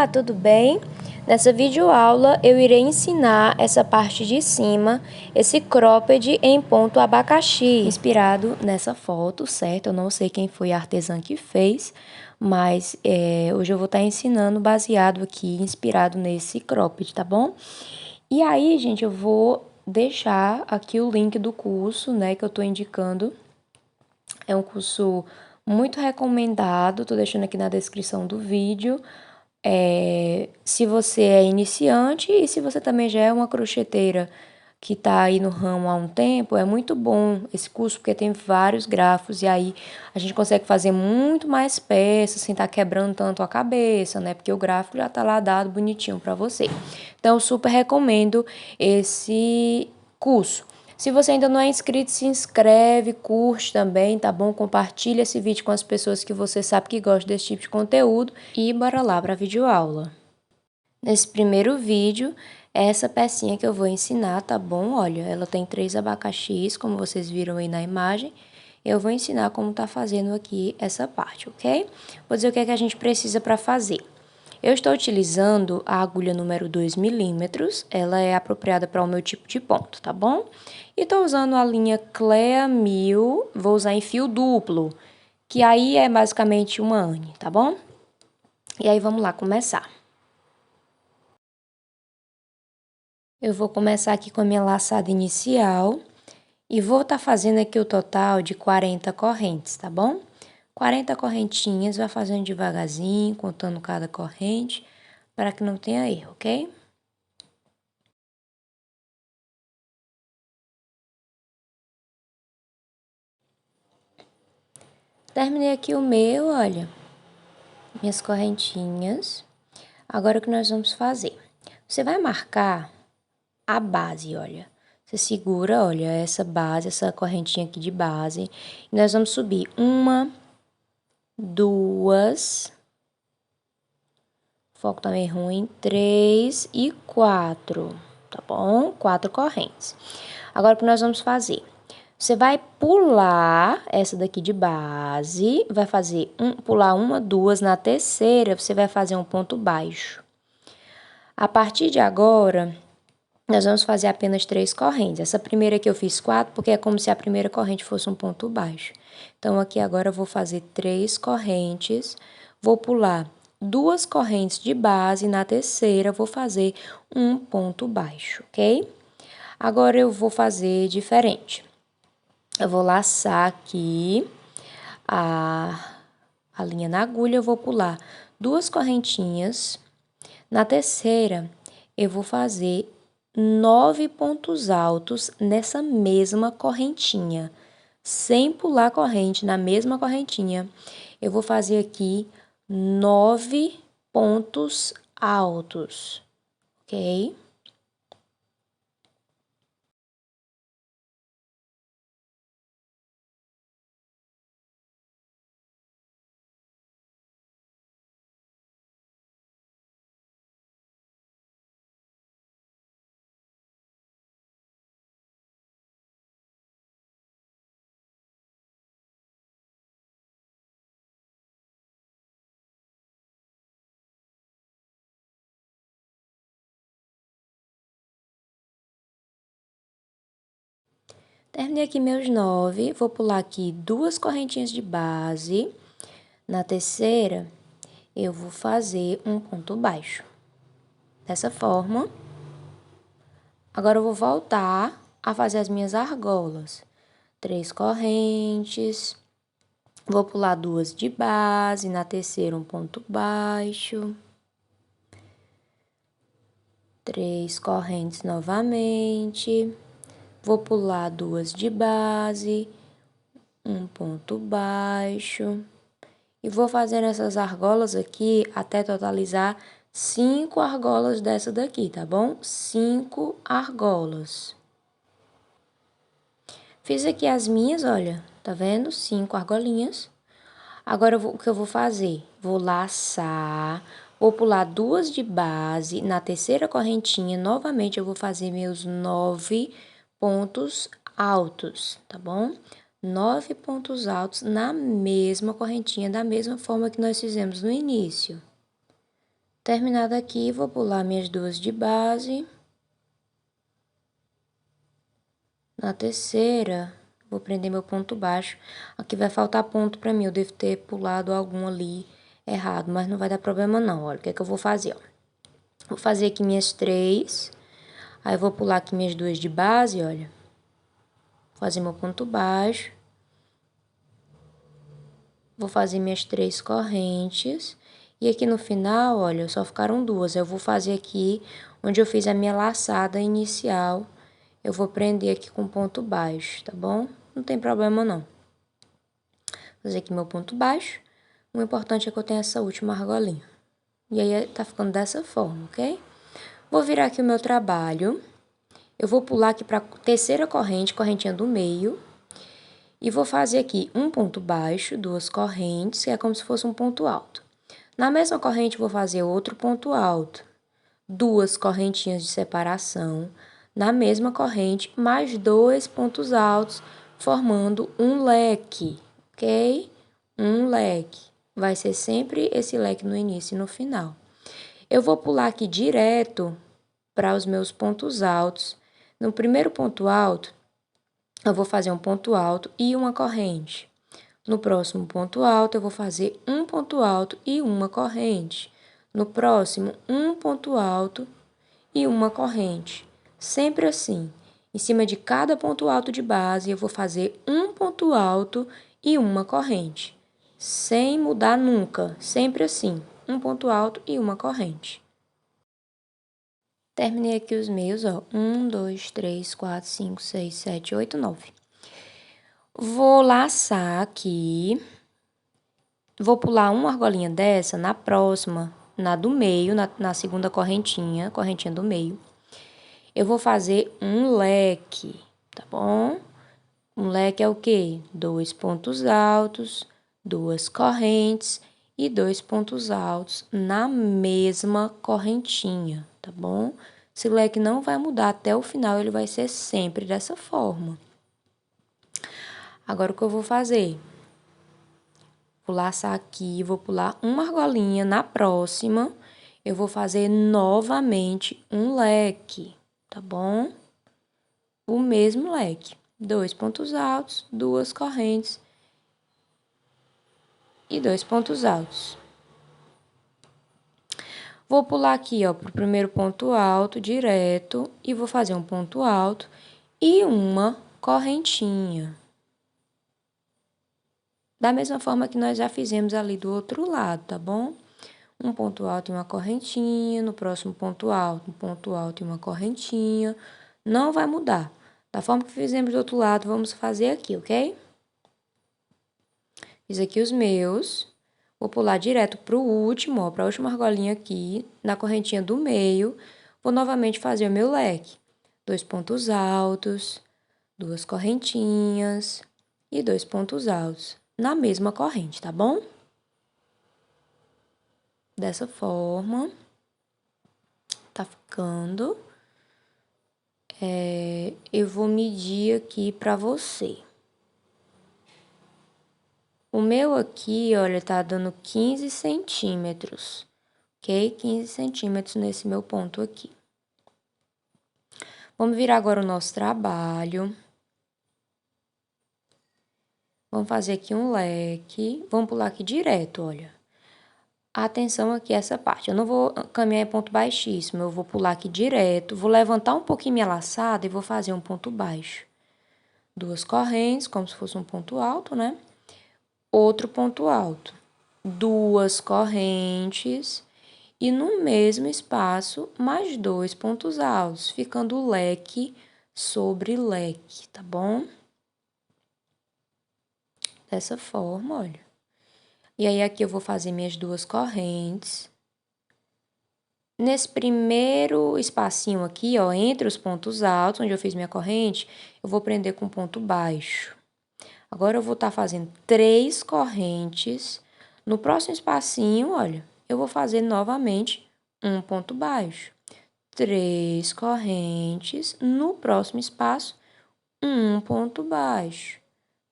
Olá, tudo bem? Nessa videoaula eu irei ensinar essa parte de cima, esse cropped em ponto abacaxi, inspirado nessa foto, certo? Eu não sei quem foi a artesã que fez, mas hoje eu vou estar ensinando baseado aqui, inspirado nesse cropped, tá bom? E aí, gente, eu vou deixar aqui o link do curso, né, que eu tô indicando. É um curso muito recomendado, tô deixando aqui na descrição do vídeo. Se você é iniciante e se você também já é uma crocheteira que tá aí no ramo há um tempo, é muito bom esse curso porque tem vários grafos e aí a gente consegue fazer muito mais peças sem estar quebrando tanto a cabeça, né? Porque o gráfico já tá lá dado bonitinho para você. Então, eu super recomendo esse curso. Se você ainda não é inscrito, se inscreve, curte também, tá bom? Compartilha esse vídeo com as pessoas que você sabe que gostam desse tipo de conteúdo e bora lá para a videoaula. Nesse primeiro vídeo, é essa pecinha que eu vou ensinar, tá bom? Olha, ela tem 3 abacaxis, como vocês viram aí na imagem. Eu vou ensinar como tá fazendo aqui essa parte, ok? Vou dizer o que é que a gente precisa para fazer. Eu estou utilizando a agulha número 2 milímetros, ela é apropriada para o meu tipo de ponto, tá bom? E estou usando a linha Clea 1000, vou usar em fio duplo, que aí é basicamente uma ane, tá bom? E aí vamos lá começar. Eu vou começar aqui com a minha laçada inicial e vou estar fazendo aqui o total de 40 correntes, tá bom? 40 correntinhas, vai fazendo devagarzinho, contando cada corrente, para que não tenha erro, ok? Terminei aqui o meu, olha, minhas correntinhas. Agora o que nós vamos fazer? Você vai marcar a base, olha. Você segura, olha, essa base, essa correntinha aqui de base. E nós vamos subir 1, 2, foco tá meio ruim, 3 e 4, tá bom? 4 correntes. Agora o que nós vamos fazer? Você vai pular essa daqui de base, vai fazer pular 1, 2, na terceira você vai fazer um ponto baixo. A partir de agora, nós vamos fazer apenas 3 correntes. Essa primeira aqui eu fiz 4, porque é como se a primeira corrente fosse um ponto baixo. Então, aqui agora eu vou fazer 3 correntes, vou pular 2 correntes de base, na terceira vou fazer um ponto baixo, ok? Agora eu vou fazer diferente. Eu vou laçar aqui a linha na agulha, eu vou pular 2 correntinhas. Na terceira, eu vou fazer 9 pontos altos nessa mesma correntinha. Sem pular corrente, na mesma correntinha, eu vou fazer aqui 9 pontos altos, ok? Terminei aqui meus 9, vou pular aqui 2 correntinhas de base. Na terceira, eu vou fazer um ponto baixo. Dessa forma. Agora, eu vou voltar a fazer as minhas argolas. 3 correntes, vou pular 2 de base, na terceira um ponto baixo. 3 correntes novamente. Vou pular 2 de base, um ponto baixo. E vou fazendo essas argolas aqui até totalizar 5 argolas dessa daqui, tá bom? 5 argolas. Fiz aqui as minhas, olha, tá vendo? 5 argolinhas. Agora, o que eu vou fazer? Vou laçar, vou pular 2 de base, na terceira correntinha, novamente eu vou fazer meus 9 pontos altos, tá bom? 9 pontos altos na mesma correntinha, da mesma forma que nós fizemos no início. Terminado aqui, vou pular minhas duas de base. Na terceira, vou prender meu ponto baixo. Aqui vai faltar ponto pra mim, eu devo ter pulado algum ali errado, mas não vai dar problema não. Olha, o que é que eu vou fazer, ó. Vou fazer aqui minhas 3, aí vou pular aqui minhas duas de base, olha. Fazer meu ponto baixo. Vou fazer minhas 3 correntes. E aqui no final, olha, só ficaram duas. Eu vou fazer aqui, onde eu fiz a minha laçada inicial, eu vou prender aqui com ponto baixo, tá bom? Não tem problema não. Vou fazer aqui meu ponto baixo. O importante é que eu tenha essa última argolinha. E aí, tá ficando dessa forma, ok? Vou virar aqui o meu trabalho. Eu vou pular aqui pra terceira corrente, correntinha do meio. E vou fazer aqui um ponto baixo, duas correntes, que é como se fosse um ponto alto. Na mesma corrente, vou fazer outro ponto alto. Duas correntinhas de separação. Na mesma corrente, mais 2 pontos altos, formando um leque, ok? Um leque. Vai ser sempre esse leque no início e no final. Eu vou pular aqui direto para os meus pontos altos. No primeiro ponto alto, eu vou fazer um ponto alto e uma corrente. No próximo ponto alto, eu vou fazer um ponto alto e uma corrente. No próximo, um ponto alto e uma corrente. Sempre assim. Em cima de cada ponto alto de base, eu vou fazer um ponto alto e uma corrente. Sem mudar nunca. Sempre assim. Um ponto alto e uma corrente. Terminei aqui os meus, ó. 1, 2, 3, 4, 5, 6, 7, 8, 9. Vou laçar aqui. Vou pular uma argolinha dessa na próxima, na do meio, na segunda correntinha do meio. Eu vou fazer um leque, tá bom? Um leque é o quê? 2 pontos altos, 2 correntes e 2 pontos altos na mesma correntinha, tá bom? Esse leque não vai mudar até o final, ele vai ser sempre dessa forma. Agora, o que eu vou fazer? Vou laçar aqui, vou pular uma argolinha. Na próxima, eu vou fazer novamente um leque, tá bom? O mesmo leque. 2 pontos altos, 2 correntes e 2 pontos altos. Vou pular aqui, ó, pro primeiro ponto alto, direto, e vou fazer um ponto alto e uma correntinha. Da mesma forma que nós já fizemos ali do outro lado, tá bom? Um ponto alto e uma correntinha, no próximo ponto alto, um ponto alto e uma correntinha. Não vai mudar. Da forma que fizemos do outro lado, vamos fazer aqui, ok? Fiz aqui os meus. Vou pular direto pro último, ó, pra última argolinha aqui, na correntinha do meio. Vou novamente fazer o meu leque. 2 pontos altos, 2 correntinhas e 2 pontos altos na mesma corrente, tá bom? Dessa forma, tá ficando. Eu vou medir aqui pra você. O meu aqui, olha, tá dando 15 centímetros, ok? 15 centímetros nesse meu ponto aqui. Vamos virar agora o nosso trabalho. Vamos fazer aqui um leque. Vamos pular aqui direto, olha. Atenção aqui essa parte. Eu não vou caminhar em ponto baixíssimo, eu vou pular aqui direto. Vou levantar um pouquinho minha laçada e vou fazer um ponto baixo. 2 correntes, como se fosse um ponto alto, né? Outro ponto alto. 2 correntes. E no mesmo espaço, mais 2 pontos altos, ficando leque sobre leque, tá bom? Dessa forma, olha. E aí, aqui eu vou fazer minhas 2 correntes. Nesse primeiro espacinho aqui, ó, entre os pontos altos, onde eu fiz minha corrente, eu vou prender com ponto baixo. Agora, eu vou estar fazendo 3 correntes. No próximo espacinho, olha, eu vou fazer novamente um ponto baixo. 3 correntes. No próximo espaço, um ponto baixo.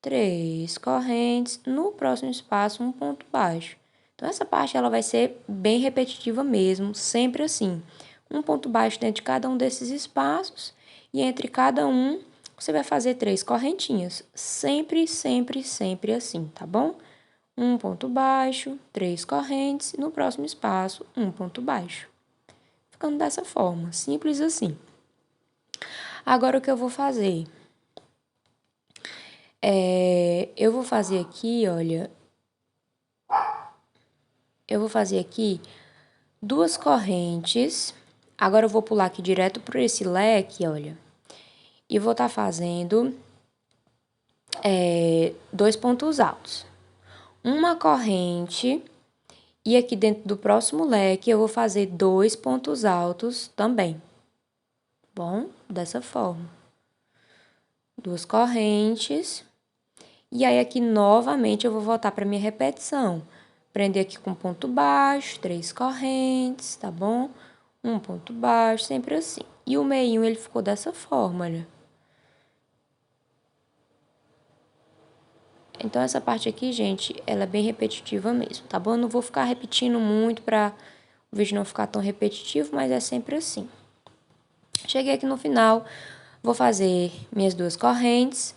3 correntes. No próximo espaço, um ponto baixo. Então, essa parte ela vai ser bem repetitiva mesmo, sempre assim. Um ponto baixo dentro de cada um desses espaços e entre cada um você vai fazer 3 correntinhas. Sempre, sempre, sempre assim, tá bom? Um ponto baixo, 3 correntes e no próximo espaço, um ponto baixo. Ficando dessa forma, simples assim. Agora, o que eu vou fazer? Eu vou fazer aqui, olha... Eu vou fazer aqui 2 correntes. Agora, eu vou pular aqui direto por esse leque, olha. E vou estar fazendo 2 pontos altos. Uma corrente... E aqui dentro do próximo leque, eu vou fazer 2 pontos altos também. Bom, dessa forma. 2 correntes. E aí, aqui, novamente, eu vou voltar para minha repetição. Prender aqui com ponto baixo, 3 correntes, tá bom? Um ponto baixo, sempre assim. E o meinho, ele ficou dessa forma, olha. Então, essa parte aqui, gente, ela é bem repetitiva mesmo, tá bom? Eu não vou ficar repetindo muito para o vídeo não ficar tão repetitivo, mas é sempre assim. Cheguei aqui no final, vou fazer minhas 2 correntes.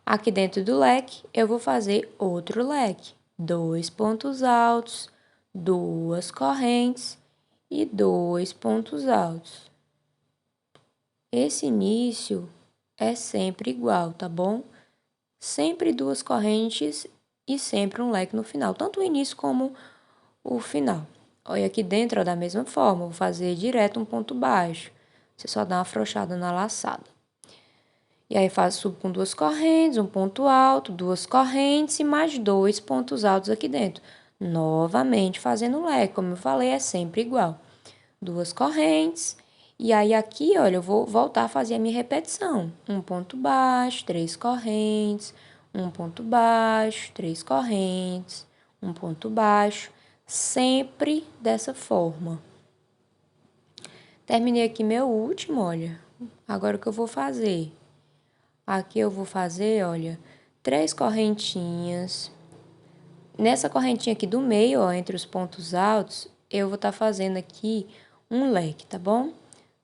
Aqui dentro do leque, eu vou fazer outro leque. 2 pontos altos, 2 correntes e 2 pontos altos. Esse início é sempre igual, tá bom? Sempre 2 correntes e sempre um leque no final, tanto o início como o final. Olha aqui dentro, ó, da mesma forma, vou fazer direto um ponto baixo. Você só dá uma afrouxada na laçada. E aí, subo com 2 correntes, um ponto alto, 2 correntes e mais 2 pontos altos aqui dentro. Novamente, fazendo leque, como eu falei, é sempre igual. 2 correntes. E aí, aqui, olha, eu vou voltar a fazer a minha repetição. Um ponto baixo, 3 correntes, um ponto baixo, 3 correntes, um ponto baixo, sempre dessa forma. Terminei aqui meu último, olha. Agora, o que eu vou fazer? Aqui eu vou fazer, olha, 3 correntinhas. Nessa correntinha aqui do meio, ó, entre os pontos altos, eu vou estar fazendo aqui um leque, tá bom?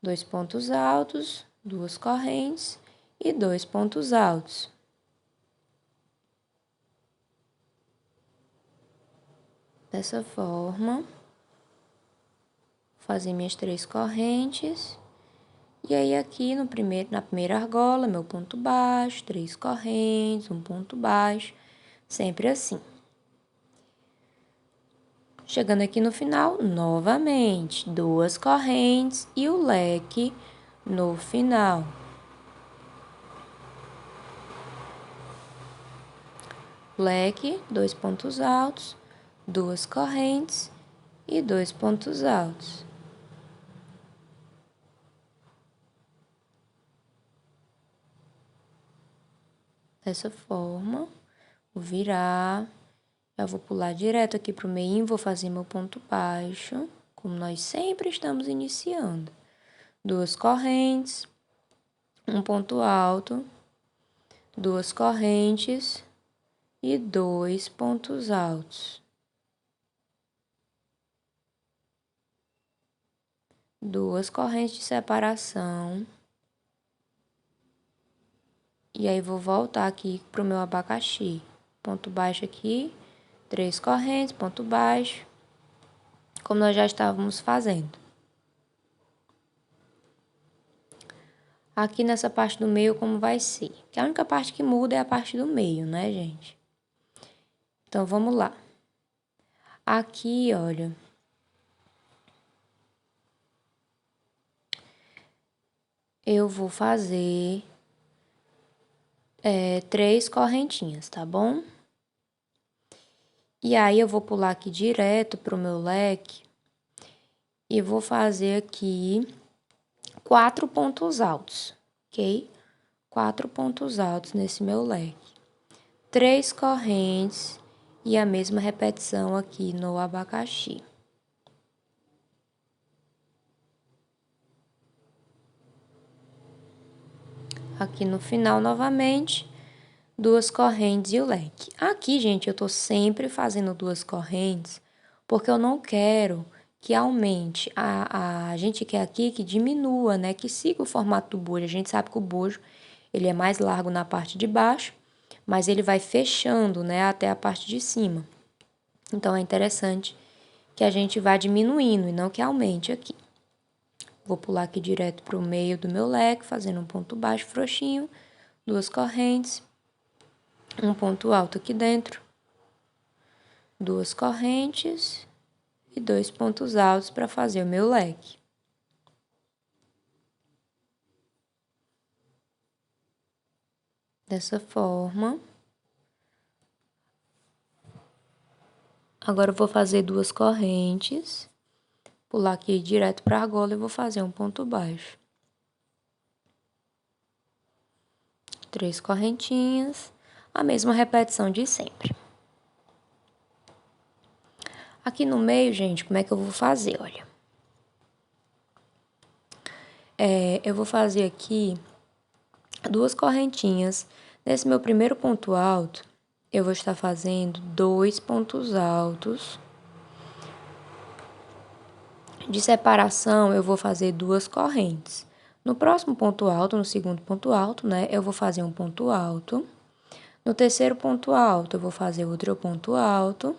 2 pontos altos, 2 correntes e 2 pontos altos. Dessa forma, vou fazer minhas 3 correntes. E aí, aqui na primeira argola, meu ponto baixo, 3 correntes, um ponto baixo, sempre assim. Chegando aqui no final, novamente, 2 correntes e o leque no final. Leque, 2 pontos altos, 2 correntes e 2 pontos altos. Dessa forma, vou virar, eu vou pular direto aqui pro meio, vou fazer meu ponto baixo, como nós sempre estamos iniciando. 2 correntes, um ponto alto, 2 correntes e 2 pontos altos. 2 correntes de separação. E aí, vou voltar aqui pro meu abacaxi. Ponto baixo aqui, 3 correntes, ponto baixo, como nós já estávamos fazendo. Aqui nessa parte do meio, como vai ser? Que a única parte que muda é a parte do meio, né, gente? Então, vamos lá. Aqui, olha, eu vou fazer 3 correntinhas, tá bom? E aí, eu vou pular aqui direto pro meu leque e vou fazer aqui 4 pontos altos, ok? 4 pontos altos nesse meu leque. 3 correntes e a mesma repetição aqui no abacaxi. Aqui no final, novamente, 2 correntes e o leque. Aqui, gente, eu tô sempre fazendo 2 correntes, porque eu não quero que aumente. A gente quer aqui que diminua, né? Que siga o formato do bojo. A gente sabe que o bojo, ele é mais largo na parte de baixo, mas ele vai fechando, né? Até a parte de cima. Então, é interessante que a gente vá diminuindo e não que aumente aqui. Vou pular aqui direto para o meio do meu leque, fazendo um ponto baixo frouxinho, 2 correntes, um ponto alto aqui dentro, 2 correntes e 2 pontos altos para fazer o meu leque. Dessa forma. Agora eu vou fazer 2 correntes, pular aqui direto para a argola e vou fazer um ponto baixo. 3 correntinhas, a mesma repetição de sempre. Aqui no meio, gente, como é que eu vou fazer? Olha. Eu vou fazer aqui 2 correntinhas. Nesse meu primeiro ponto alto, eu vou estar fazendo 2 pontos altos. De separação, eu vou fazer 2 correntes. No próximo ponto alto, no segundo ponto alto, né, eu vou fazer um ponto alto. No terceiro ponto alto, eu vou fazer outro ponto alto.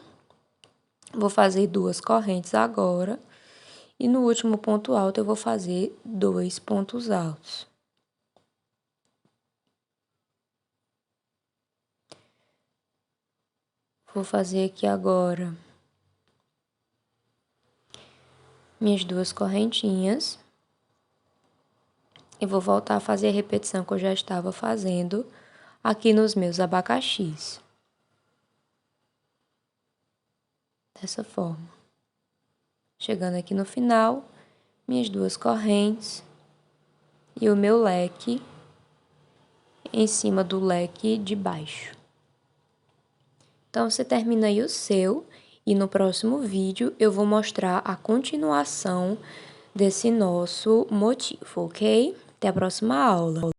Vou fazer 2 correntes agora. E no último ponto alto, eu vou fazer 2 pontos altos. Vou fazer aqui agora minhas 2 correntinhas. E vou voltar a fazer a repetição que eu já estava fazendo aqui nos meus abacaxis. Dessa forma. Chegando aqui no final, minhas 2 correntes e o meu leque em cima do leque de baixo. Então, você termina aí o seu e no próximo vídeo eu vou mostrar a continuação desse nosso motivo, ok? Até a próxima aula!